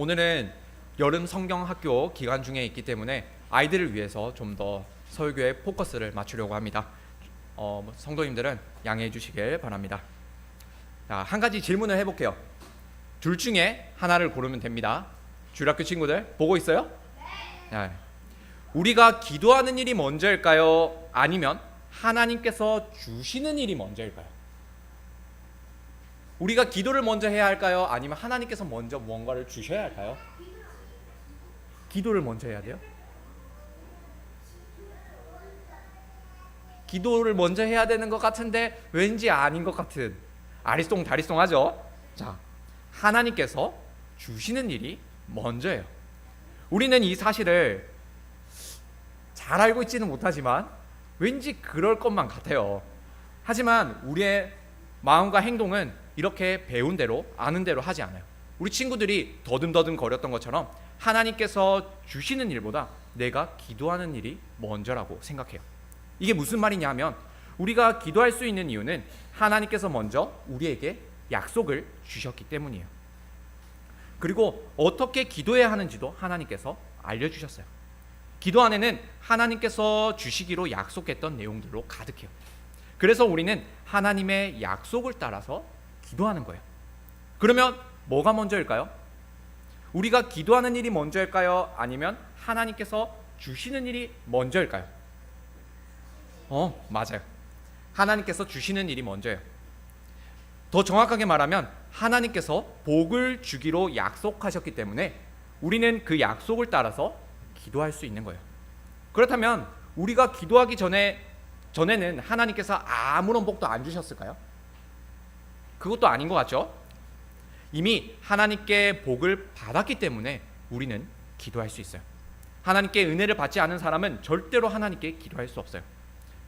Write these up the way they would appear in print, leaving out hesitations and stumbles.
오늘은 여름 성경학교 기간 중에 있기 때문에 아이들을 위해서 좀 더 설교에 포커스를 맞추려고 합니다. 성도님들은 양해해 주시길 바랍니다. 자, 한 가지 질문을 해볼게요. 둘 중에 하나를 고르면 됩니다. 주일학교 친구들 보고 있어요? 네. 우리가 기도하는 일이 먼저일까요? 아니면 하나님께서 주시는 일이 먼저일까요? 우리가 기도를 먼저 해야 할까요? 아니면 하나님께서 먼저 무언가를 주셔야 할까요? 기도를 먼저 해야 돼요? 기도를 먼저 해야 되는 것 같은데 왠지 아닌 것 같은 아리송다리송하죠? 자, 하나님께서 주시는 일이 먼저예요. 우리는 이 사실을 잘 알고 있지는 못하지만 왠지 그럴 것만 같아요. 하지만 우리의 마음과 행동은 이렇게 배운 대로 아는 대로 하지 않아요. 우리 친구들이 더듬더듬 거렸던 것처럼 하나님께서 주시는 일보다 내가 기도하는 일이 먼저라고 생각해요. 이게 무슨 말이냐 하면 우리가 기도할 수 있는 이유는 하나님께서 먼저 우리에게 약속을 주셨기 때문이에요. 그리고 어떻게 기도해야 하는지도 하나님께서 알려주셨어요. 기도 안에는 하나님께서 주시기로 약속했던 내용들로 가득해요. 그래서 우리는 하나님의 약속을 따라서 기도하는 거예요. 그러면 뭐가 먼저일까요? 우리가 기도하는 일이 먼저일까요? 아니면 하나님께서 주시는 일이 먼저일까요? 맞아요. 하나님께서 주시는 일이 먼저예요. 더 정확하게 말하면 하나님께서 복을 주기로 약속하셨기 때문에 우리는 그 약속을 따라서 기도할 수 있는 거예요. 그렇다면 우리가 기도하기 전에는 하나님께서 아무런 복도 안 주셨을까요? 그것도 아닌 것 같죠? 이미 하나님께 복을 받았기 때문에 우리는 기도할 수 있어요. 하나님께 은혜를 받지 않은 사람은 절대로 하나님께 기도할 수 없어요.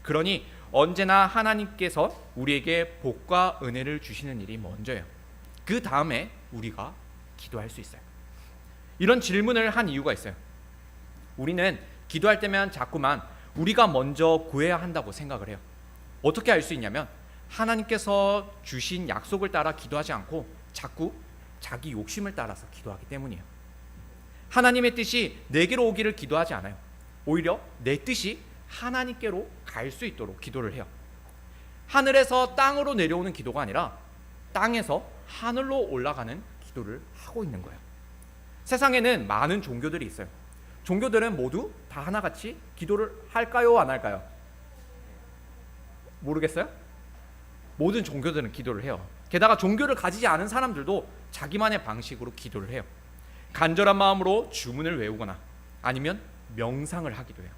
그러니 언제나 하나님께서 우리에게 복과 은혜를 주시는 일이 먼저예요. 그 다음에 우리가 기도할 수 있어요. 이런 질문을 한 이유가 있어요. 우리는 기도할 때면 자꾸만 우리가 먼저 구해야 한다고 생각을 해요. 어떻게 알 수 있냐면 하나님께서 주신 약속을 따라 기도하지 않고 자꾸 자기 욕심을 따라서 기도하기 때문이에요. 하나님의 뜻이 내게로 오기를 기도하지 않아요. 오히려 내 뜻이 하나님께로 갈 수 있도록 기도를 해요. 하늘에서 땅으로 내려오는 기도가 아니라 땅에서 하늘로 올라가는 기도를 하고 있는 거예요. 세상에는 많은 종교들이 있어요. 종교들은 모두 다 하나같이 기도를 할까요? 안 할까요? 모르겠어요? 모든 종교들은 기도를 해요. 게다가 종교를 가지지 않은 사람들도 자기만의 방식으로 기도를 해요. 간절한 마음으로 주문을 외우거나 아니면 명상을 하기도 해요.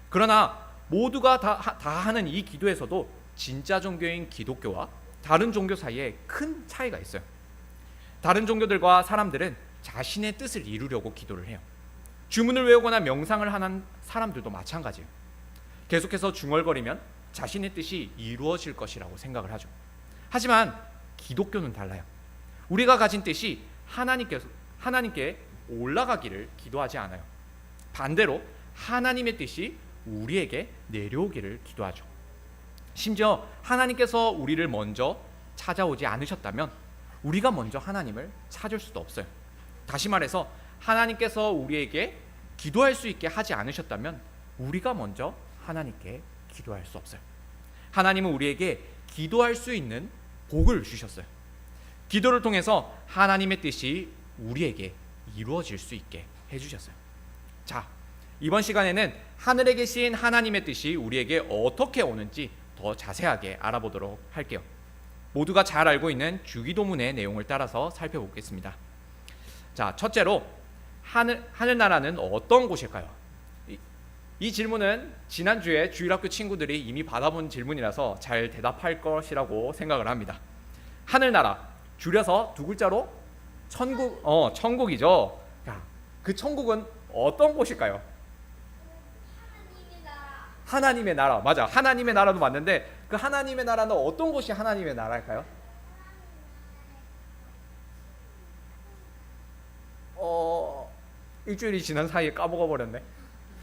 그러나 모두가 다 하는 이 기도에서도 진짜 종교인 기독교와 다른 종교 사이에 큰 차이가 있어요. 다른 종교들과 사람들은 자신의 뜻을 이루려고 기도를 해요. 주문을 외우거나 명상을 하는 사람들도 마찬가지예요. 계속해서 중얼거리면 자신의 뜻이 이루어질 것이라고 생각을 하죠. 하지만 기독교는 달라요. 우리가 가진 뜻이 하나님께 올라가기를 기도하지 않아요. 반대로 하나님의 뜻이 우리에게 내려오기를 기도하죠. 심지어 하나님께서 우리를 먼저 찾아오지 않으셨다면 우리가 먼저 하나님을 찾을 수도 없어요. 다시 말해서 하나님께서 우리에게 기도할 수 있게 하지 않으셨다면 우리가 먼저 하나님께 기도할 수 없어요. 하나님은 우리에게 기도할 수 있는 복을 주셨어요. 기도를 통해서 하나님의 뜻이 우리에게 이루어질 수 있게 해주셨어요. 자, 이번 시간에는 하늘에 계신 하나님의 뜻이 우리에게 어떻게 오는지 더 자세하게 알아보도록 할게요. 모두가 잘 알고 있는 주기도문의 내용을 따라서 살펴보겠습니다. 자, 첫째로 하늘나라는 어떤 곳일까요? 이 질문은 지난주에 주일학교 친구들이 이미 받아본 질문이라서 잘 대답할 것이라고 생각을 합니다. 하늘나라, 줄여서 두 글자로 천국이죠. 자, 그 천국은 어떤 곳일까요? 하나님의 나라. 맞아. 하나님의 나라도 맞는데 그 하나님의 나라는 어떤 곳이 하나님의 나라일까요? 일주일이 지난 사이에 까먹어 버렸네.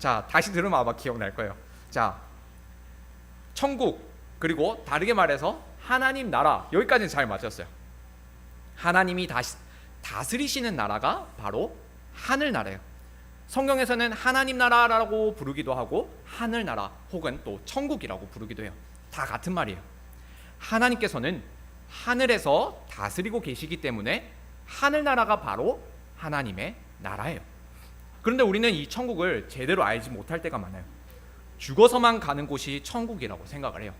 자, 다시 들으면 아마 기억날 거예요. 자, 천국, 그리고 다르게 말해서 하나님 나라, 여기까지는 잘 맞았어요. 하나님이 다스리시는 나라가 바로 하늘나라예요. 성경에서는 하나님 나라라고 부르기도 하고 하늘나라 혹은 또 천국이라고 부르기도 해요. 다 같은 말이에요. 하나님께서는 하늘에서 다스리고 계시기 때문에 하늘나라가 바로 하나님의 나라예요. 그런데 우리는 이 천국을 제대로 알지 못할 때가 많아요. 죽어서만 가는 곳이 천국이라고 생각을 해요.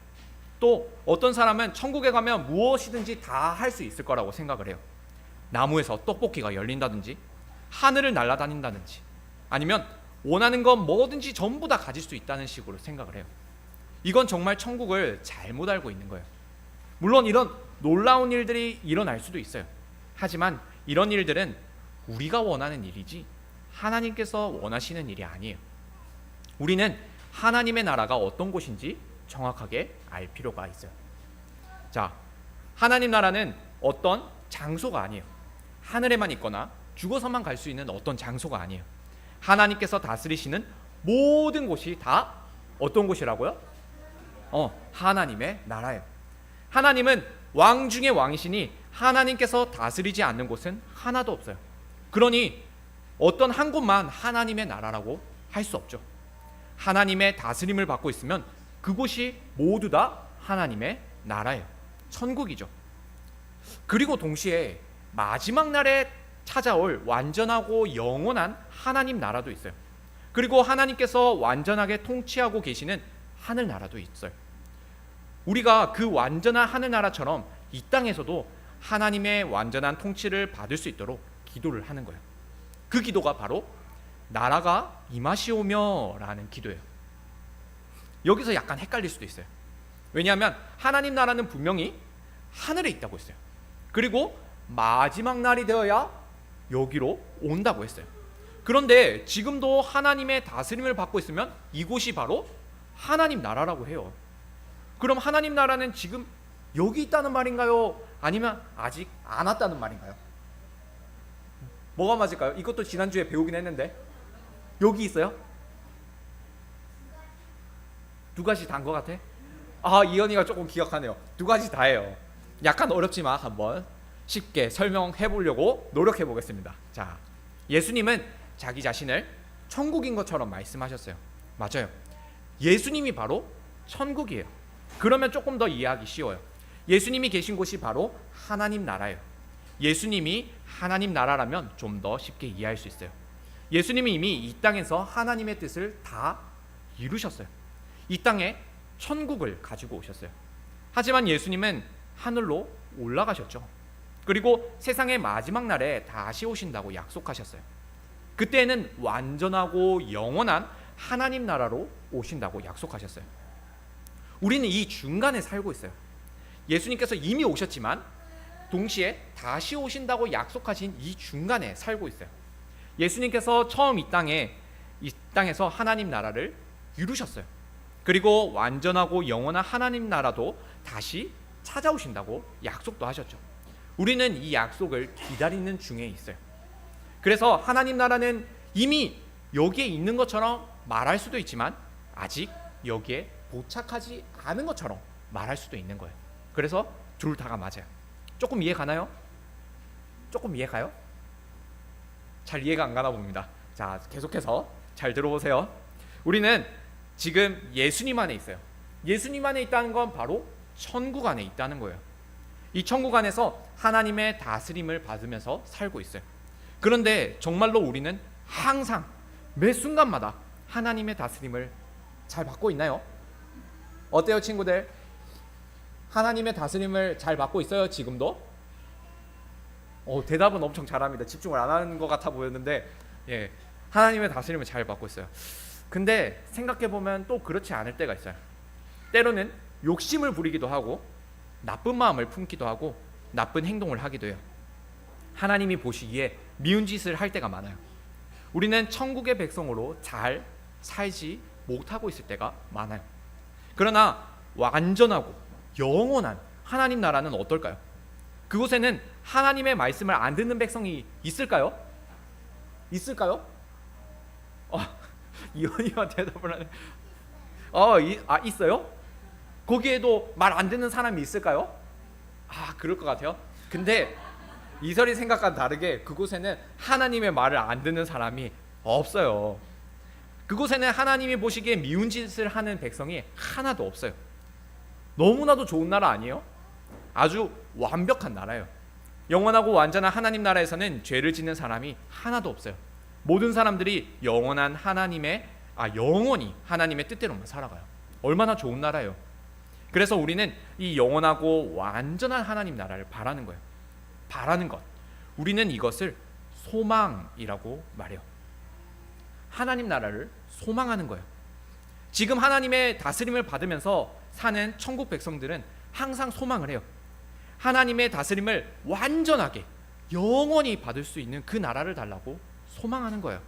또 어떤 사람은 천국에 가면 무엇이든지 다 할 수 있을 거라고 생각을 해요. 나무에서 떡볶이가 열린다든지 하늘을 날아다닌다든지 아니면 원하는 건 뭐든지 전부 다 가질 수 있다는 식으로 생각을 해요. 이건 정말 천국을 잘못 알고 있는 거예요. 물론 이런 놀라운 일들이 일어날 수도 있어요. 하지만 이런 일들은 우리가 원하는 일이지 하나님께서 원하시는 일이 아니에요. 우리는 하나님의 나라가 어떤 곳인지 정확하게 알 필요가 있어요. 자, 하나님 나라는 어떤 장소가 아니에요. 하늘에만 있거나 죽어서만 갈 수 있는 어떤 장소가 아니에요. 하나님께서 다스리시는 모든 곳이 다 어떤 곳이라고요? 하나님의 나라예요. 하나님은 왕 중의 왕이시니 하나님께서 다스리지 않는 곳은 하나도 없어요. 그러니 어떤 한 곳만 하나님의 나라라고 할 수 없죠. 하나님의 다스림을 받고 있으면 그곳이 모두 다 하나님의 나라예요. 천국이죠. 그리고 동시에 마지막 날에 찾아올 완전하고 영원한 하나님 나라도 있어요. 그리고 하나님께서 완전하게 통치하고 계시는 하늘나라도 있어요. 우리가 그 완전한 하늘나라처럼 이 땅에서도 하나님의 완전한 통치를 받을 수 있도록 기도를 하는 거예요. 그 기도가 바로 나라가 임하시오며 라는 기도예요. 여기서 약간 헷갈릴 수도 있어요. 왜냐하면 하나님 나라는 분명히 하늘에 있다고 했어요. 그리고 마지막 날이 되어야 여기로 온다고 했어요. 그런데 지금도 하나님의 다스림을 받고 있으면 이곳이 바로 하나님 나라라고 해요. 그럼 하나님 나라는 지금 여기 있다는 말인가요? 아니면 아직 안 왔다는 말인가요? 뭐가 맞을까요? 이것도 지난주에 배우긴 했는데 여기 있어요? 두 가지 다인 것 같아? 이현이가 조금 기억하네요. 두 가지 다예요. 약간 어렵지만 한번 쉽게 설명해 보려고 노력해 보겠습니다. 자, 예수님은 자기 자신을 천국인 것처럼 말씀하셨어요. 맞아요. 예수님이 바로 천국이에요. 그러면 조금 더 이해하기 쉬워요. 예수님이 계신 곳이 바로 하나님 나라예요. 예수님이 하나님 나라라면 좀 더 쉽게 이해할 수 있어요. 예수님이 이미 이 땅에서 하나님의 뜻을 다 이루셨어요. 이 땅에 천국을 가지고 오셨어요. 하지만 예수님은 하늘로 올라가셨죠. 그리고 세상의 마지막 날에 다시 오신다고 약속하셨어요. 그때는 완전하고 영원한 하나님 나라로 오신다고 약속하셨어요. 우리는 이 중간에 살고 있어요. 예수님께서 이미 오셨지만 동시에 다시 오신다고 약속하신 이 중간에 살고 있어요. 예수님께서 처음 이 땅에서 하나님 나라를 이루셨어요. 그리고 완전하고 영원한 하나님 나라도 다시 찾아오신다고 약속도 하셨죠. 우리는 이 약속을 기다리는 중에 있어요. 그래서 하나님 나라는 이미 여기에 있는 것처럼 말할 수도 있지만 아직 여기에 도착하지 않은 것처럼 말할 수도 있는 거예요. 그래서 둘 다가 맞아요. 조금 이해 가나요? 조금 이해 가요? 잘 이해가 안 가나 봅니다. 자, 계속해서 잘 들어보세요. 우리는 지금 예수님 안에 있어요. 예수님 안에 있다는 건 바로 천국 안에 있다는 거예요. 이 천국 안에서 하나님의 다스림을 받으면서 살고 있어요. 그런데 정말로 우리는 항상 매 순간마다 하나님의 다스림을 잘 받고 있나요? 어때요, 친구들? 하나님의 다스림을 잘 받고 있어요, 지금도? 대답은 엄청 잘합니다. 집중을 안 하는 것 같아 보였는데, 하나님의 다스림을 잘 받고 있어요. 근데 생각해보면 또 그렇지 않을 때가 있어요. 때로는 욕심을 부리기도 하고 나쁜 마음을 품기도 하고 나쁜 행동을 하기도 해요. 하나님이 보시기에 미운 짓을 할 때가 많아요. 우리는 천국의 백성으로 잘 살지 못하고 있을 때가 많아요. 그러나 완전하고 영원한 하나님 나라는 어떨까요? 그곳에는 하나님의 말씀을 안 듣는 백성이 있을까요? 있을까요? 이현이와 대답을 하네. 있어요? 거기에도 말 안 듣는 사람이 있을까요? 그럴 것 같아요. 근데 이설이 생각과 다르게 그곳에는 하나님의 말을 안 듣는 사람이 없어요. 그곳에는 하나님이 보시기에 미운 짓을 하는 백성이 하나도 없어요. 너무나도 좋은 나라 아니에요? 아주 완벽한 나라예요. 영원하고 완전한 하나님 나라에서는 죄를 짓는 사람이 하나도 없어요. 모든 사람들이 영원히 하나님의 뜻대로만 살아가요. 얼마나 좋은 나라예요. 그래서 우리는 이 영원하고 완전한 하나님 나라를 바라는 거예요. 바라는 것. 우리는 이것을 소망이라고 말해요. 하나님 나라를 소망하는 거예요. 지금 하나님의 다스림을 받으면서 사는 천국 백성들은 항상 소망을 해요. 하나님의 다스림을 완전하게 영원히 받을 수 있는 그 나라를 달라고 소망하는 거예요.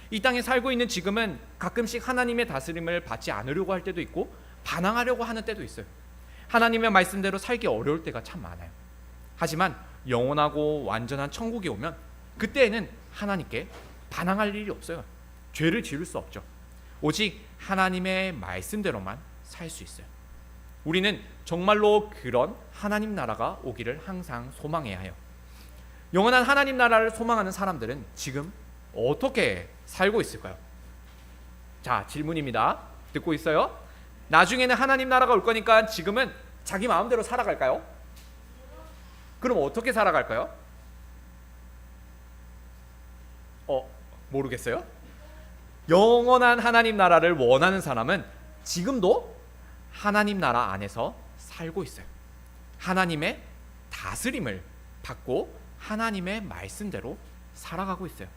이 땅에 살고 있는 지금은 가끔씩 하나님의 다스림을 받지 않으려고 할 때도 있고 반항하려고 하는 때도 있어요. 하나님의 말씀대로 살기 어려울 때가 참 많아요. 하지만 영원하고 완전한 천국이 오면 그때에는 하나님께 반항할 일이 없어요. 죄를 지을 수 없죠. 오직 하나님의 말씀대로만 살 수 있어요. 우리는 정말로 그런 하나님 나라가 오기를 항상 소망해야 해요. 영원한 하나님 나라를 소망하는 사람들은 지금 어떻게 살고 있을까요? 자, 질문입니다. 듣고 있어요? 나중에는 하나님 나라가 올 거니까 지금은 자기 마음대로 살아갈까요? 그럼 어떻게 살아갈까요? 모르겠어요? 영원한 하나님 나라를 원하는 사람은 지금도 하나님 나라 안에서 살고 있어요. 하나님의 다스림을 받고 하나님의 말씀대로 살아가고 있어요.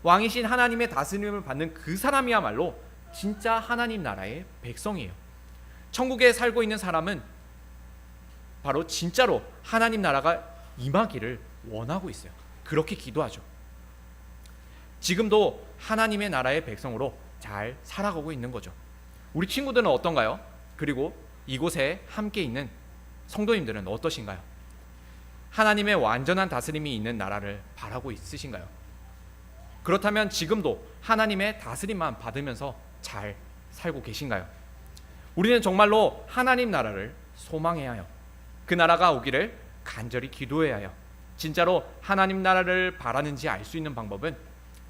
왕이신 하나님의 다스림을 받는 그 사람이야말로 진짜 하나님 나라의 백성이에요. 천국에 살고 있는 사람은 바로 진짜로 하나님 나라가 임하기를 원하고 있어요. 그렇게 기도하죠. 지금도 하나님의 나라의 백성으로 잘 살아가고 있는 거죠. 우리 친구들은 어떤가요? 그리고 이곳에 함께 있는 성도님들은 어떠신가요? 하나님의 완전한 다스림이 있는 나라를 바라고 있으신가요? 그렇다면 지금도 하나님의 다스림만 받으면서 잘 살고 계신가요? 우리는 정말로 하나님 나라를 소망해야 해요. 그 나라가 오기를 간절히 기도해야 해요. 진짜로 하나님 나라를 바라는지 알 수 있는 방법은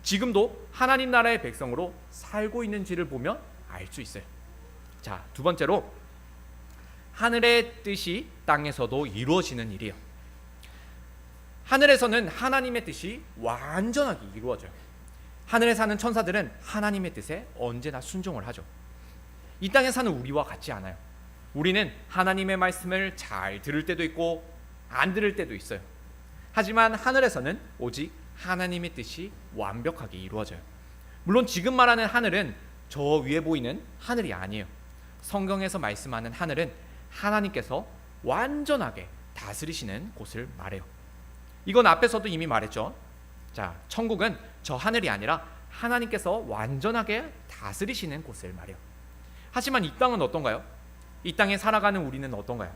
지금도 하나님 나라의 백성으로 살고 있는지를 보면 알 수 있어요. 자, 두 번째로 하늘의 뜻이 땅에서도 이루어지는 일이에요. 하늘에서는 하나님의 뜻이 완전하게 이루어져요. 하늘에 사는 천사들은 하나님의 뜻에 언제나 순종을 하죠. 이 땅에 사는 우리와 같지 않아요. 우리는 하나님의 말씀을 잘 들을 때도 있고 안 들을 때도 있어요. 하지만 하늘에서는 오직 하나님의 뜻이 완벽하게 이루어져요. 물론 지금 말하는 하늘은 저 위에 보이는 하늘이 아니에요. 성경에서 말씀하는 하늘은 하나님께서 완전하게 다스리시는 곳을 말해요. 이건 앞에서도 이미 말했죠. 자, 천국은 저 하늘이 아니라 하나님께서 완전하게 다스리시는 곳을 말해요. 하지만 이 땅은 어떤가요? 이 땅에 살아가는 우리는 어떤가요?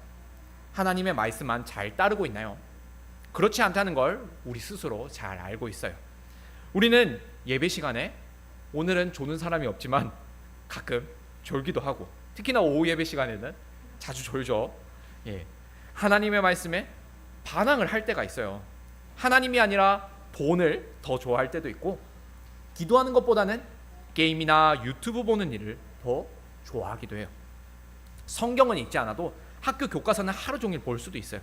하나님의 말씀만 잘 따르고 있나요? 그렇지 않다는 걸 우리 스스로 잘 알고 있어요. 우리는 예배 시간에 오늘은 조는 사람이 없지만 가끔 졸기도 하고, 특히나 오후 예배 시간에는 자주 졸죠. 하나님의 말씀에 반항을 할 때가 있어요. 하나님이 아니라 돈을 더 좋아할 때도 있고, 기도하는 것보다는 게임이나 유튜브 보는 일을 더 좋아하기도 해요. 성경은 읽지 않아도 학교 교과서는 하루 종일 볼 수도 있어요.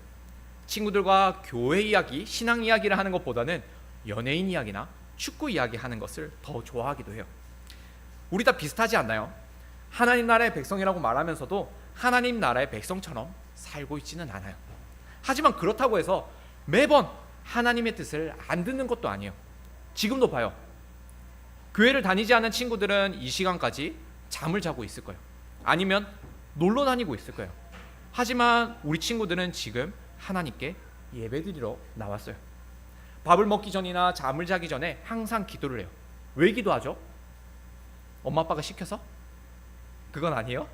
친구들과 교회 이야기, 신앙 이야기를 하는 것보다는 연예인 이야기나 축구 이야기 하는 것을 더 좋아하기도 해요. 우리 다 비슷하지 않나요? 하나님 나라의 백성이라고 말하면서도 하나님 나라의 백성처럼 살고 있지는 않아요. 하지만 그렇다고 해서 매번 하나님의 뜻을 안 듣는 것도 아니에요. 지금도 봐요. 교회를 다니지 않은 친구들은 이 시간까지 잠을 자고 있을 거예요. 아니면 놀러 다니고 있을 거예요. 하지만 우리 친구들은 지금 하나님께 예배드리러 나왔어요. 밥을 먹기 전이나 잠을 자기 전에 항상 기도를 해요. 왜 기도하죠? 엄마 아빠가 시켜서? 그건 아니에요.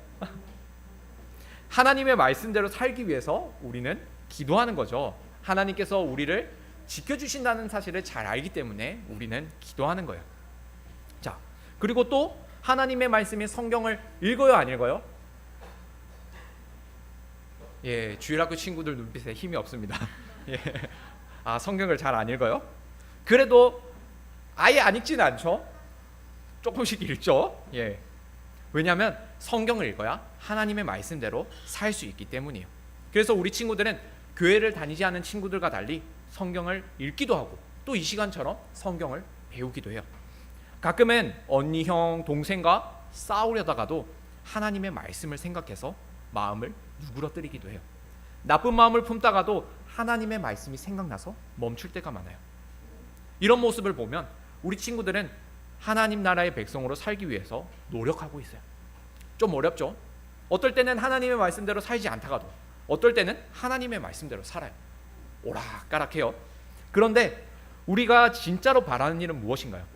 하나님의 말씀대로 살기 위해서 우리는 기도하는 거죠. 하나님께서 우리를 지켜주신다는 사실을 잘 알기 때문에 우리는 기도하는 거예요. 자, 그리고 또 하나님의 말씀인 성경을 읽어요, 안 읽어요? 주일학교 친구들 눈빛에 힘이 없습니다. 성경을 잘 안 읽어요? 그래도 아예 안 읽지는 않죠. 조금씩 읽죠. 예. 왜냐하면 성경을 읽어야 하나님의 말씀대로 살 수 있기 때문이에요. 그래서 우리 친구들은 교회를 다니지 않은 친구들과 달리 성경을 읽기도 하고 또 이 시간처럼 성경을 배우기도 해요. 가끔은 언니, 형, 동생과 싸우려다가도 하나님의 말씀을 생각해서 마음을 누그러뜨리기도 해요. 나쁜 마음을 품다가도 하나님의 말씀이 생각나서 멈출 때가 많아요. 이런 모습을 보면 우리 친구들은 하나님 나라의 백성으로 살기 위해서 노력하고 있어요. 좀 어렵죠? 어떨 때는 하나님의 말씀대로 살지 않다가도 어떨 때는 하나님의 말씀대로 살아요. 오락가락해요. 그런데 우리가 진짜로 바라는 일은 무엇인가요?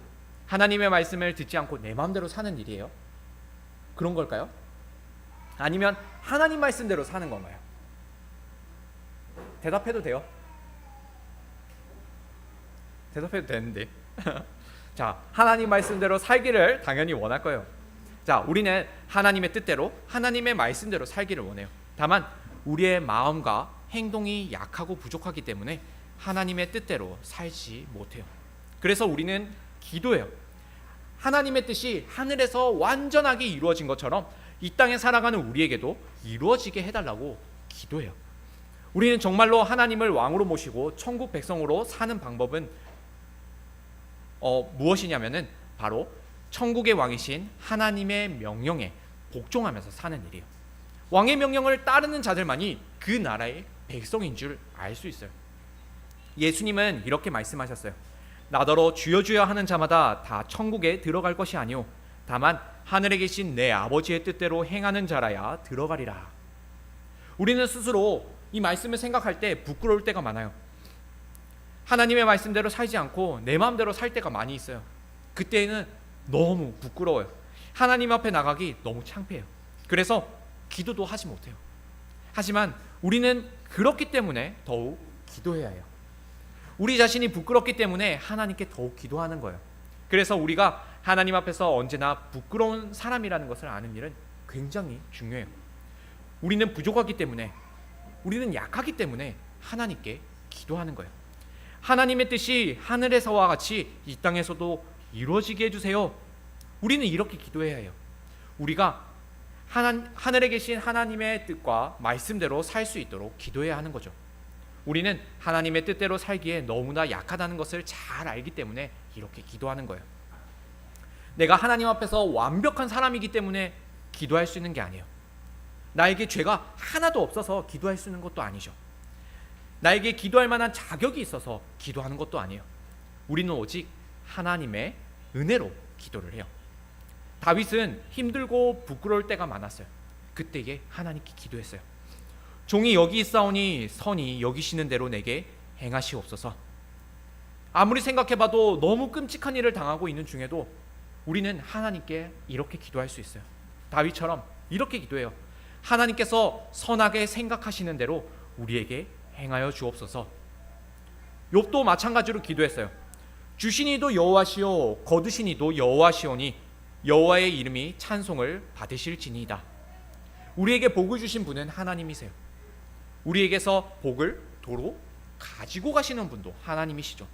하나님의 말씀을 듣지 않고 내 마음대로 사는 일이에요? 그런 걸까요? 아니면 하나님 말씀대로 사는 건가요? 대답해도 돼요? 대답해도 되는데 자, 하나님 말씀대로 살기를 당연히 원할 거예요. 자, 우리는 하나님의 뜻대로 하나님의 말씀대로 살기를 원해요. 다만 우리의 마음과 행동이 약하고 부족하기 때문에 하나님의 뜻대로 살지 못해요. 그래서 우리는 기도해요. 하나님의 뜻이 하늘에서 완전하게 이루어진 것처럼 이 땅에 살아가는 우리에게도 이루어지게 해달라고 기도해요. 우리는 정말로 하나님을 왕으로 모시고 천국 백성으로 사는 방법은 무엇이냐면은 바로 천국의 왕이신 하나님의 명령에 복종하면서 사는 일이에요. 왕의 명령을 따르는 자들만이 그 나라의 백성인 줄 알 수 있어요. 예수님은 이렇게 말씀하셨어요. 나더러 주여 주여 하는 자마다 다 천국에 들어갈 것이 아니오 다만 하늘에 계신 내 아버지의 뜻대로 행하는 자라야 들어가리라. 우리는 스스로 이 말씀을 생각할 때 부끄러울 때가 많아요. 하나님의 말씀대로 살지 않고 내 마음대로 살 때가 많이 있어요. 그때는 너무 부끄러워요. 하나님 앞에 나가기 너무 창피해요. 그래서 기도도 하지 못해요. 하지만 우리는 그렇기 때문에 더욱 기도해야 해요. 우리 자신이 부끄럽기 때문에 하나님께 더욱 기도하는 거예요. 그래서 우리가 하나님 앞에서 언제나 부끄러운 사람이라는 것을 아는 일은 굉장히 중요해요. 우리는 부족하기 때문에, 우리는 약하기 때문에 하나님께 기도하는 거예요. 하나님의 뜻이 하늘에서와 같이 이 땅에서도 이루어지게 해주세요. 우리는 이렇게 기도해야 해요. 우리가 하늘에 계신 하나님의 뜻과 말씀대로 살 수 있도록 기도해야 하는 거죠. 우리는 하나님의 뜻대로 살기에 너무나 약하다는 것을 잘 알기 때문에 이렇게 기도하는 거예요. 내가 하나님 앞에서 완벽한 사람이기 때문에 기도할 수 있는 게 아니에요. 나에게 죄가 하나도 없어서 기도할 수 있는 것도 아니죠. 나에게 기도할 만한 자격이 있어서 기도하는 것도 아니에요. 우리는 오직 하나님의 은혜로 기도를 해요. 다윗은 힘들고 부끄러울 때가 많았어요. 그때에 하나님께 기도했어요. 종이 여기 있사오니 선히 여기시는 대로 내게 행하시옵소서. 아무리 생각해봐도 너무 끔찍한 일을 당하고 있는 중에도 우리는 하나님께 이렇게 기도할 수 있어요. 다윗처럼 이렇게 기도해요. 하나님께서 선하게 생각하시는 대로 우리에게 행하여 주옵소서. 욥도 마찬가지로 기도했어요. 주시니도 여호와시오 거두시니도 여호와시오니 여호와의 이름이 찬송을 받으실지니이다. 우리에게 복을 주신 분은 하나님이세요. 우리에게서 복을 도로 가지고 가시는 분도 하나님이시죠.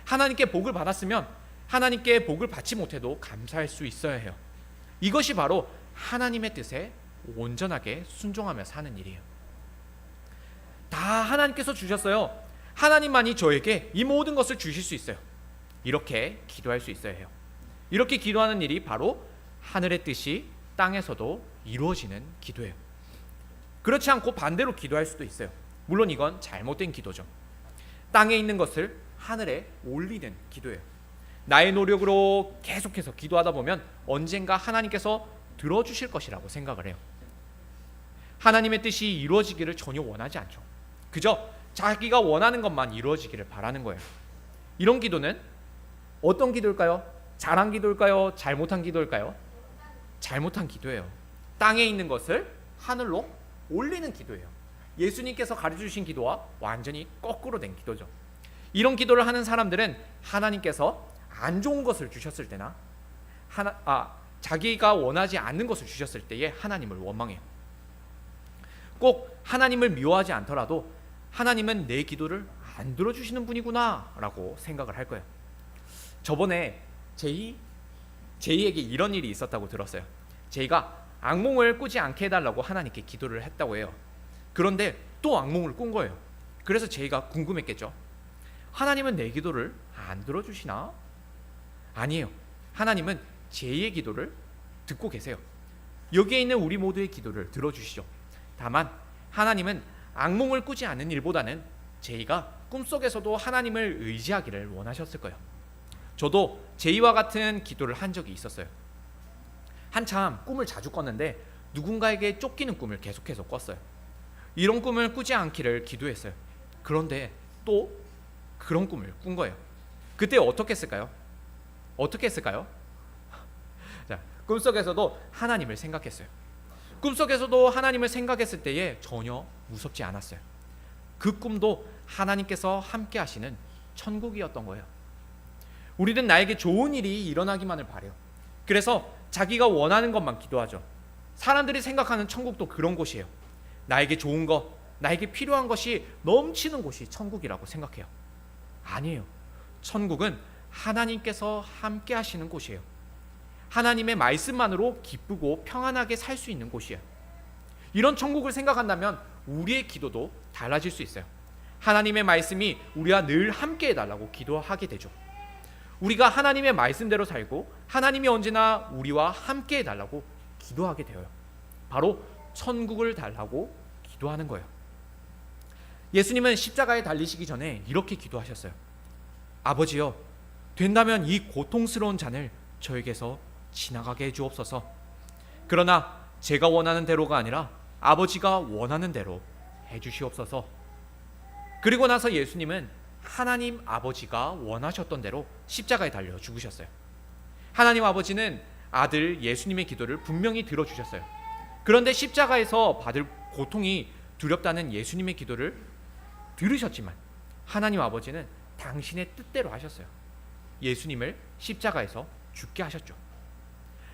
하나님께 복을 받았으면 하나님께 복을 받지 못해도 감사할 수 있어야 해요. 이것이 바로 하나님의 뜻에 온전하게 순종하며 사는 일이에요. 다 하나님께서 주셨어요. 하나님만이 저에게 이 모든 것을 주실 수 있어요. 이렇게 기도할 수 있어야 해요. 이렇게 기도하는 일이 바로 하늘의 뜻이 땅에서도 이루어지는 기도예요. 그렇지 않고 반대로 기도할 수도 있어요. 물론 이건 잘못된 기도죠. 땅에 있는 것을 하늘에 올리는 기도예요. 나의 노력으로 계속해서 기도하다 보면 언젠가 하나님께서 들어주실 것이라고 생각을 해요. 하나님의 뜻이 이루어지기를 전혀 원하지 않죠. 그저 자기가 원하는 것만 이루어지기를 바라는 거예요. 이런 기도는 어떤 기도일까요? 잘한 기도일까요? 잘못한 기도일까요? 잘못한 기도예요. 땅에 있는 것을 하늘로 올리는 기도예요. 예수님께서 가르쳐주신 기도와 완전히 거꾸로 된 기도죠. 이런 기도를 하는 사람들은 하나님께서 안 좋은 것을 주셨을 때나 자기가 원하지 않는 것을 주셨을 때에 하나님을 원망해요. 꼭 하나님을 미워하지 않더라도 하나님은 내 기도를 안 들어주시는 분이구나 라고 생각을 할 거예요. 저번에 제이에게 이런 일이 있었다고 들었어요. 제이가 악몽을 꾸지 않게 해달라고 하나님께 기도를 했다고 해요. 그런데 또 악몽을 꾼 거예요. 그래서 제이가 궁금했겠죠. 하나님은 내 기도를 안 들어주시나? 아니에요. 하나님은 제이의 기도를 듣고 계세요. 여기에 있는 우리 모두의 기도를 들어주시죠. 다만 하나님은 악몽을 꾸지 않는 일보다는 제이가 꿈속에서도 하나님을 의지하기를 원하셨을 거예요. 저도 제이와 같은 기도를 한 적이 있었어요. 한참 꿈을 자주 꿨는데 누군가에게 쫓기는 꿈을 계속해서 꿨어요. 이런 꿈을 꾸지 않기를 기도했어요. 그런데 또 그런 꿈을 꾼 거예요. 그때 어떻게 했을까요? 자, 꿈속에서도 하나님을 생각했어요. 꿈속에서도 하나님을 생각했을 때에 전혀 무섭지 않았어요. 그 꿈도 하나님께서 함께 하시는 천국이었던 거예요. 우리는 나에게 좋은 일이 일어나기만을 바라요. 그래서 자기가 원하는 것만 기도하죠. 사람들이 생각하는 천국도 그런 곳이에요. 나에게 좋은 것, 나에게 필요한 것이 넘치는 곳이 천국이라고 생각해요. 아니에요. 천국은 하나님께서 함께 하시는 곳이에요. 하나님의 말씀만으로 기쁘고 평안하게 살 수 있는 곳이에요. 이런 천국을 생각한다면 우리의 기도도 달라질 수 있어요. 하나님의 말씀이 우리와 늘 함께 해달라고 기도하게 되죠. 우리가 하나님의 말씀대로 살고 하나님이 언제나 우리와 함께 해달라고 기도하게 되어요. 바로 천국을 달라고 기도하는 거예요. 예수님은 십자가에 달리시기 전에 이렇게 기도하셨어요. 아버지여, 된다면 이 고통스러운 잔을 저에게서 지나가게 해주옵소서. 그러나 제가 원하는 대로가 아니라 아버지가 원하는 대로 해주시옵소서. 그리고 나서 예수님은 하나님 아버지가 원하셨던 대로 십자가에 달려 죽으셨어요. 하나님 아버지는 아들 예수님의 기도를 분명히 들어주셨어요. 그런데 십자가에서 받을 고통이 두렵다는 예수님의 기도를 들으셨지만 하나님 아버지는 당신의 뜻대로 하셨어요. 예수님을 십자가에서 죽게 하셨죠.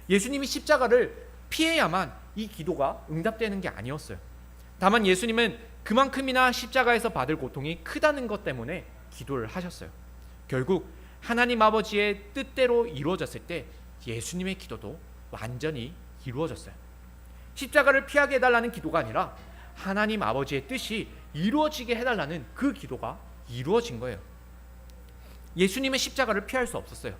예수님이 십자가를 피해야만 이 기도가 응답되는 게 아니었어요. 다만 예수님은 그만큼이나 십자가에서 받을 고통이 크다는 것 때문에 기도를 하셨어요. 결국 하나님 아버지의 뜻대로 이루어졌을 때 예수님의 기도도 완전히 이루어졌어요. 십자가를 피하게 해달라는 기도가 아니라 하나님 아버지의 뜻이 이루어지게 해달라는 그 기도가 이루어진 거예요. 예수님은 십자가를 피할 수 없었어요.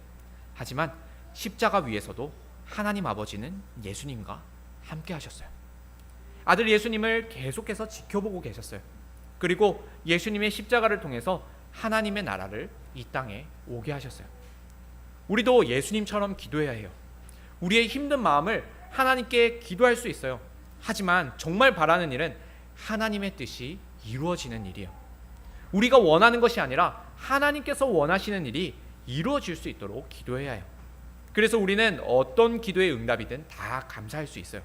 하지만 십자가 위에서도 하나님 아버지는 예수님과 함께 하셨어요. 아들 예수님을 계속해서 지켜보고 계셨어요. 그리고 예수님의 십자가를 통해서 하나님의 나라를 이 땅에 오게 하셨어요. 우리도 예수님처럼 기도해야 해요. 우리의 힘든 마음을 하나님께 기도할 수 있어요. 하지만 정말 바라는 일은 하나님의 뜻이 이루어지는 일이에요. 우리가 원하는 것이 아니라 하나님께서 원하시는 일이 이루어질 수 있도록 기도해야 해요. 그래서 우리는 어떤 기도의 응답이든 다 감사할 수 있어요.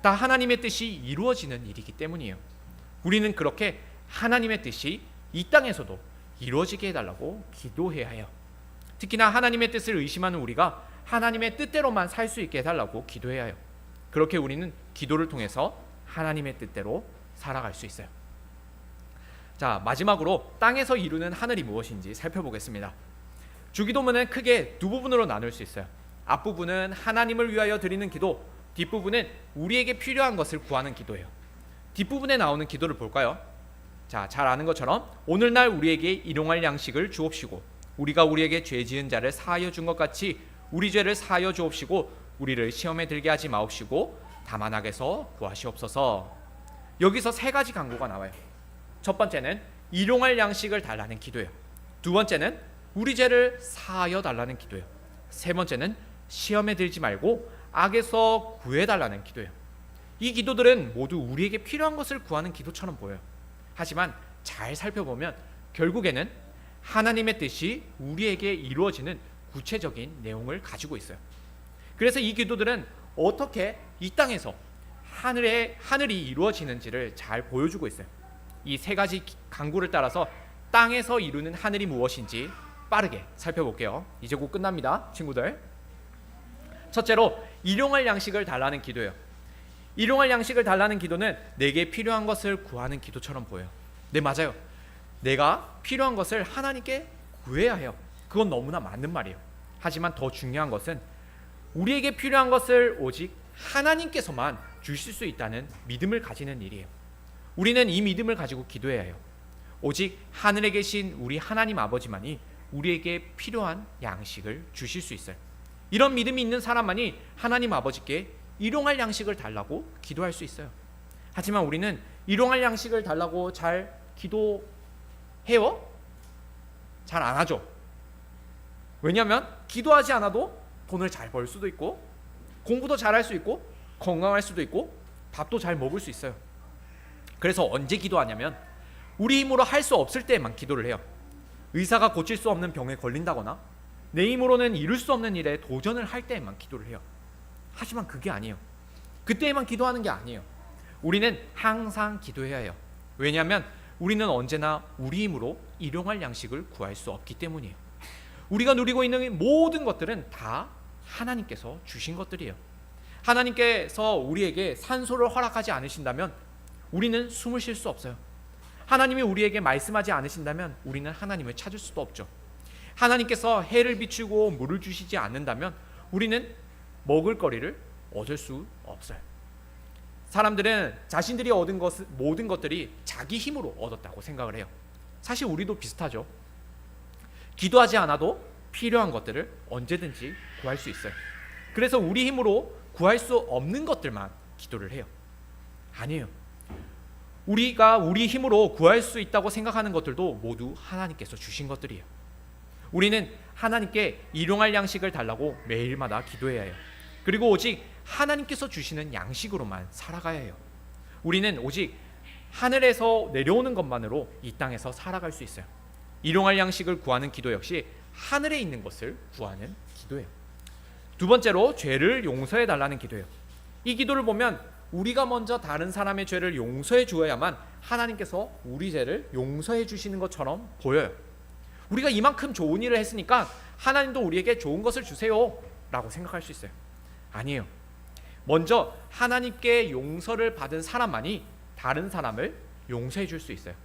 다 하나님의 뜻이 이루어지는 일이기 때문이에요. 우리는 그렇게 하나님의 뜻이 이 땅에서도 이루어지게 해달라고 기도해야 해요. 특히나 하나님의 뜻을 의심하는 우리가 하나님의 뜻대로만 살 수 있게 해달라고 기도해야 해요. 그렇게 우리는 기도를 통해서 하나님의 뜻대로 살아갈 수 있어요. 자, 마지막으로 땅에서 이루는 하늘이 무엇인지 살펴보겠습니다. 주기도문은 크게 두 부분으로 나눌 수 있어요. 앞부분은 하나님을 위하여 드리는 기도, 뒷부분은 우리에게 필요한 것을 구하는 기도예요. 뒷부분에 나오는 기도를 볼까요? 자, 잘 아는 것처럼 오늘날 우리에게 일용할 양식을 주옵시고 우리가 우리에게 죄 지은 자를 사하여 준 것 같이 우리 죄를 사하여 주옵시고 우리를 시험에 들게 하지 마옵시고 다만 악에서 구하시옵소서. 여기서 세 가지 간구가 나와요. 첫 번째는 일용할 양식을 달라는 기도예요. 두 번째는 우리 죄를 사하여 달라는 기도예요. 세 번째는 시험에 들지 말고 악에서 구해달라는 기도예요. 이 기도들은 모두 우리에게 필요한 것을 구하는 기도처럼 보여요. 하지만 잘 살펴보면 결국에는 하나님의 뜻이 우리에게 이루어지는 구체적인 내용을 가지고 있어요. 그래서 이 기도들은 어떻게 이 땅에서 하늘이 이루어지는지를 잘 보여주고 있어요. 이 세 가지 간구를 따라서 땅에서 이루는 하늘이 무엇인지 빠르게 살펴볼게요. 이제 곧 끝납니다, 친구들. 첫째로 일용할 양식을 달라는 기도예요. 일용할 양식을 달라는 기도는 내게 필요한 것을 구하는 기도처럼 보여요. 네, 맞아요. 내가 필요한 것을 하나님께 구해야 해요. 그건 너무나 맞는 말이에요. 하지만 더 중요한 것은 우리에게 필요한 것을 오직 하나님께서만 주실 수 있다는 믿음을 가지는 일이에요. 우리는 이 믿음을 가지고 기도해야 해요. 오직 하늘에 계신 우리 하나님 아버지만이 우리에게 필요한 양식을 주실 수 있어요. 이런 믿음이 있는 사람만이 하나님 아버지께 일용할 양식을 달라고 기도할 수 있어요. 하지만 우리는 일용할 양식을 달라고 잘 기도해요? 잘 안 하죠. 왜냐하면 기도하지 않아도 돈을 잘 벌 수도 있고 공부도 잘 할 수 있고 건강할 수도 있고 밥도 잘 먹을 수 있어요. 그래서 언제 기도하냐면 우리 힘으로 할 수 없을 때에만 기도를 해요. 의사가 고칠 수 없는 병에 걸린다거나 내 힘으로는 이룰 수 없는 일에 도전을 할 때에만 기도를 해요. 하지만 그게 아니에요. 그때에만 기도하는 게 아니에요. 우리는 항상 기도해야 해요. 왜냐하면 우리는 언제나 우리 힘으로 일용할 양식을 구할 수 없기 때문이에요. 우리가 누리고 있는 모든 것들은 다 하나님께서 주신 것들이에요. 하나님께서 우리에게 산소를 허락하지 않으신다면 우리는 숨을 쉴 수 없어요. 하나님이 우리에게 말씀하지 않으신다면 우리는 하나님을 찾을 수도 없죠. 하나님께서 해를 비추고 물을 주시지 않는다면 우리는 먹을 거리를 얻을 수 없어요. 사람들은 자신들이 얻은 모든 것들이 자기 힘으로 얻었다고 생각을 해요. 사실 우리도 비슷하죠. 기도하지 않아도 필요한 것들을 언제든지 구할 수 있어요. 그래서 우리 힘으로 구할 수 없는 것들만 기도를 해요. 아니에요. 우리가 우리 힘으로 구할 수 있다고 생각하는 것들도 모두 하나님께서 주신 것들이에요. 우리는 하나님께 일용할 양식을 달라고 매일마다 기도해야 해요. 그리고 오직 하나님께서 주시는 양식으로만 살아가야 해요. 우리는 오직 하늘에서 내려오는 것만으로 이 땅에서 살아갈 수 있어요. 일용할 양식을 구하는 기도 역시 하늘에 있는 것을 구하는 기도예요. 두 번째로 죄를 용서해 달라는 기도예요. 이 기도를 보면 우리가 먼저 다른 사람의 죄를 용서해 주어야만 하나님께서 우리 죄를 용서해 주시는 것처럼 보여요. 우리가 이만큼 좋은 일을 했으니까 하나님도 우리에게 좋은 것을 주세요 라고 생각할 수 있어요. 아니에요. 먼저 하나님께 용서를 받은 사람만이 다른 사람을 용서해 줄 수 있어요.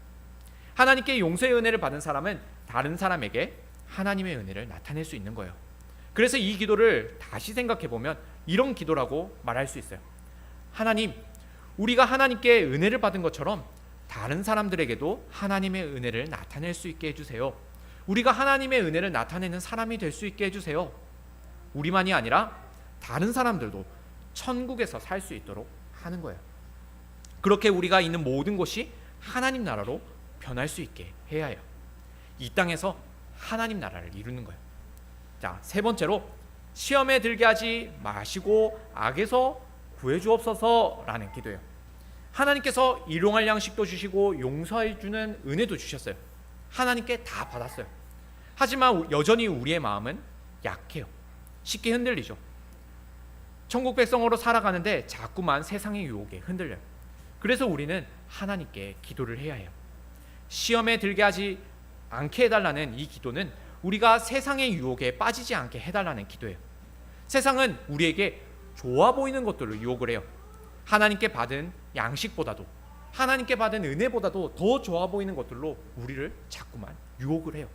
하나님께 용서의 은혜를 받은 사람은 다른 사람에게 하나님의 은혜를 나타낼 수 있는 거예요. 그래서 이 기도를 다시 생각해 보면 이런 기도라고 말할 수 있어요. 하나님, 우리가 하나님께 은혜를 받은 것처럼 다른 사람들에게도 하나님의 은혜를 나타낼 수 있게 해주세요. 우리가 하나님의 은혜를 나타내는 사람이 될 수 있게 해주세요. 우리만이 아니라 다른 사람들도 천국에서 살 수 있도록 하는 거예요. 그렇게 우리가 있는 모든 곳이 하나님 나라로 변할 수 있게 해야 해요. 이 땅에서 하나님 나라를 이루는 거예요. 자, 세 번째로 시험에 들게 하지 마시고 악에서 구해주옵소서라는 기도예요. 하나님께서 일용할 양식도 주시고 용서해 주는 은혜도 주셨어요. 하나님께 다 받았어요. 하지만 여전히 우리의 마음은 약해요. 쉽게 흔들리죠. 천국 백성으로 살아가는데 자꾸만 세상의 유혹에 흔들려요. 그래서 우리는 하나님께 기도를 해야 해요. 시험에 들게 하지 않게 해달라는 이 기도는 우리가 세상의 유혹에 빠지지 않게 해달라는 기도예요. 세상은 우리에게 좋아 보이는 것들로 유혹을 해요. 하나님께 받은 양식보다도 하나님께 받은 은혜보다도 더 좋아 보이는 것들로 우리를 자꾸만 유혹을 해요.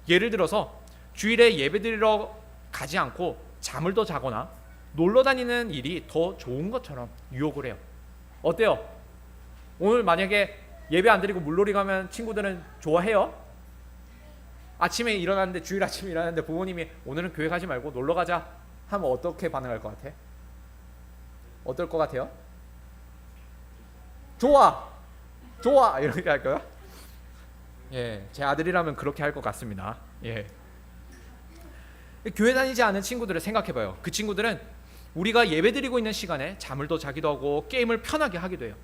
예를 들어서 주일에 예배드리러 가지 않고 잠을 더 자거나 놀러 다니는 일이 더 좋은 것처럼 유혹을 해요. 어때요? 오늘 만약에 예배 안 드리고 물놀이 가면 친구들은 좋아해요? 아침에 일어났는데 주일 아침에 일어났는데 부모님이 오늘은 교회 가지 말고 놀러 가자 하면 어떻게 반응할 것 같아? 어떨 것 같아요? 좋아 이렇게 할까요? 예, 제 아들이라면 그렇게 할 것 같습니다. 예. 교회 다니지 않은 친구들을 생각해봐요. 그 친구들은 우리가 예배드리고 있는 시간에 잠을 더 자기도 하고 게임을 편하게 하기도 해요.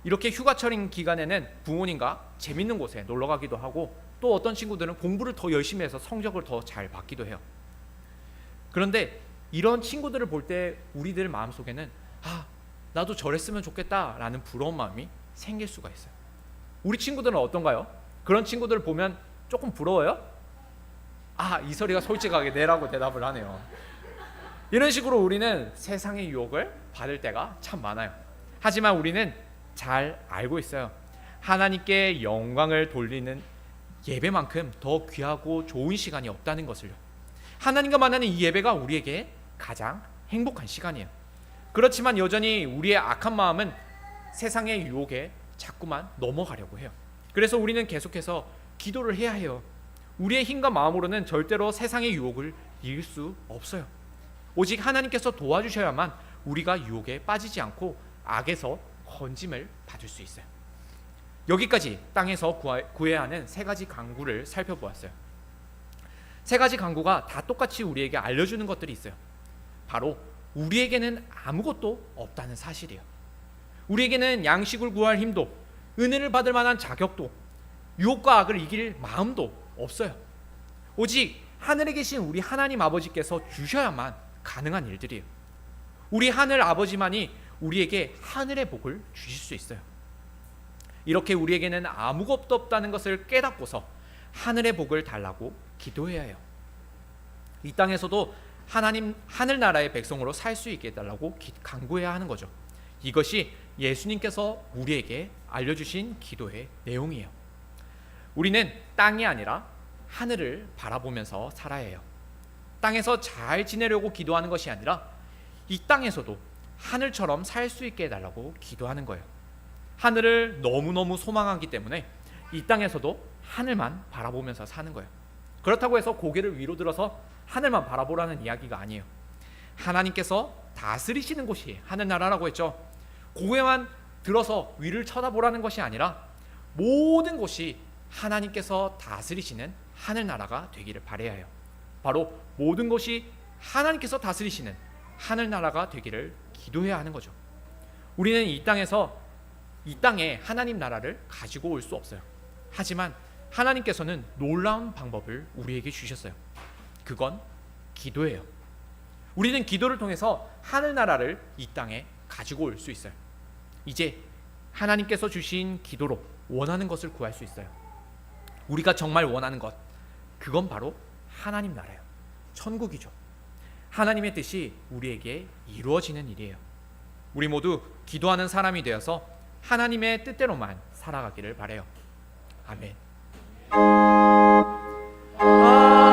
이렇게 휴가철인 기간에는 부모님과 재밌는 곳에 놀러 가기도 하고 또 어떤 친구들은 공부를 더 열심히 해서 성적을 더 잘 받기도 해요. 그런데 이런 친구들을 볼 때 우리들 마음속에는 나도 저랬으면 좋겠다라는 부러운 마음이 생길 수가 있어요. 우리 친구들은 어떤가요? 그런 친구들을 보면 조금 부러워요? 이설이가 솔직하게 내라고 대답을 하네요. 이런 식으로 우리는 세상의 유혹을 받을 때가 참 많아요. 하지만 우리는 잘 알고 있어요. 하나님께 영광을 돌리는 예배만큼 더 귀하고 좋은 시간이 없다는 것을요. 하나님과 만나는 이 예배가 우리에게 가장 행복한 시간이에요. 그렇지만 여전히 우리의 악한 마음은 세상의 유혹에 자꾸만 넘어가려고 해요. 그래서 우리는 계속해서 기도를 해야 해요. 우리의 힘과 마음으로는 절대로 세상의 유혹을 이길 수 없어요. 오직 하나님께서 도와주셔야만 우리가 유혹에 빠지지 않고 악에서 건짐을 받을 수 있어요. 여기까지 땅에서 구해야 하는 세 가지 강구를 살펴보았어요. 세 가지 강구가 다 똑같이 우리에게 알려주는 것들이 있어요. 바로 우리에게는 아무것도 없다는 사실이에요. 우리에게는 양식을 구할 힘도, 은혜를 받을 만한 자격도, 유혹과 악을 이길 마음도 없어요. 오직 하늘에 계신 우리 하나님 아버지께서 주셔야만 가능한 일들이에요. 우리 하늘 아버지만이 우리에게 하늘의 복을 주실 수 있어요. 이렇게 우리에게는 아무것도 없다는 것을 깨닫고서 하늘의 복을 달라고 기도해야 해요. 이 땅에서도 하나님 하늘나라의 백성으로 살 수 있게 해달라고 간구해야 하는 거죠. 이것이 예수님께서 우리에게 알려주신 기도의 내용이에요. 우리는 땅이 아니라 하늘을 바라보면서 살아야 해요. 땅에서 잘 지내려고 기도하는 것이 아니라 이 땅에서도 하늘처럼 살 수 있게 해달라고 기도하는 거예요. 하늘을 너무너무 소망하기 때문에 이 땅에서도 하늘만 바라보면서 사는 거예요. 그렇다고 해서 고개를 위로 들어서 하늘만 바라보라는 이야기가 아니에요. 하나님께서 다스리시는 곳이 하늘나라라고 했죠. 고개만 들어서 위를 쳐다보라는 것이 아니라 모든 곳이 하나님께서 다스리시는 하늘나라가 되기를 바라야 해요. 바로 모든 것이 하나님께서 다스리시는 하늘나라가 되기를 기도해야 하는 거죠. 우리는 이 땅에 하나님 나라를 가지고 올 수 없어요. 하지만 하나님께서는 놀라운 방법을 우리에게 주셨어요. 그건 기도예요. 우리는 기도를 통해서 하늘나라를 이 땅에 가지고 올 수 있어요. 이제 하나님께서 주신 기도로 원하는 것을 구할 수 있어요. 우리가 정말 원하는 것, 그건 바로 하나님 나라예요. 천국이죠. 하나님의 뜻이 우리에게 이루어지는 일이에요. 우리 모두 기도하는 사람이 되어서 하나님의 뜻대로만 살아가기를 바라요. 아멘.